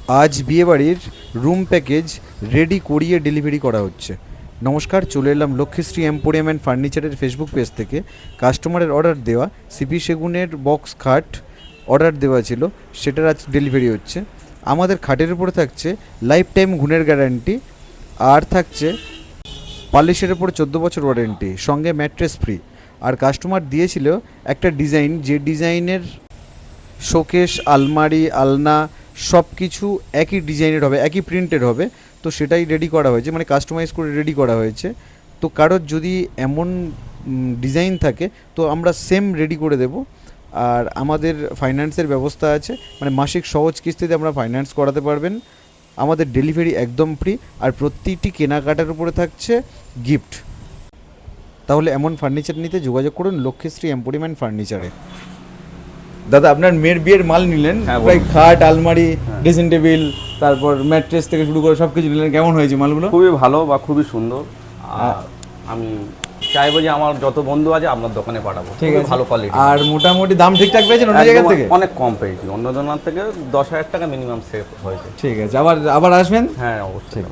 আজ বিয়েবাড়ির room package ready করিয়ে ডেলিভারি করা হচ্ছে। নমস্কার, চলে এলাম লক্ষ্মীশ্রী এম্পোরিয়াম অ্যান্ড ফার্নিচারের ফেসবুক পেজ থেকে। কাস্টমারের অর্ডার দেওয়া সিপি সেগুনের বক্স খাট অর্ডার দেওয়া ছিল, সেটার আজ ডেলিভারি হচ্ছে। আমাদের খাটের উপরে থাকছে লাইফ টাইম গুণের গ্যারান্টি, আর থাকছে পালিশের উপরে 14 বছর ওয়ারেন্টি, সঙ্গে ম্যাট্রেস ফ্রি। আর কাস্টমার দিয়েছিল একটা ডিজাইন, যে ডিজাইনের শোকেস, আলমারি, আলনা সব কিছু একই ডিজাইনের হবে, একই প্রিন্টের হবে। তো সেটাই রেডি করা হয়েছে, মানে কাস্টমাইজ করে রেডি করা হয়েছে। তো কারোর যদি এমন ডিজাইন থাকে তো আমরা সেম রেডি করে দেব। আর আমাদের ফাইন্যান্সের ব্যবস্থা আছে, মানে মাসিক সহজ কিস্তিতে আমরা ফাইন্যান্স করাতে পারবেন। আমাদের ডেলিভারি একদম ফ্রি, আর প্রতিটি কেনাকাটার উপরে থাকছে গিফট। তাহলে এমন ফার্নিচার নিতে যোগাযোগ করুন লক্ষ্মীশ্রী এম্পোরিয়াম অ্যান্ড ফার্নিচারে। দাদা, আপনার মেয়ের বিয়ের মাল নিলেন, প্রায় খাট, আলমারি, ড্রেসিং টেবিল, তারপর ম্যাট্রেস থেকে শুরু করে সব কিছু নিলেন। কেমন হয়েছে মালগুলো? খুবই ভালো বা খুবই সুন্দর। আর আমি চাইবো যে আমার যত বন্ধু আছে আপনার দোকানে পাঠাবো, ঠিক আছে, ভালো কোয়ালিটি। আর মোটামুটি দাম ঠিকঠাক পেয়েছেন অন্য জায়গা থেকে? অনেক কম পেয়েছি, অন্য জনের থেকে 10,000 টাকা মিনিমাম সেভ হয়েছে। ঠিক আছে, আবার আসবেন। হ্যাঁ, অবশ্যই।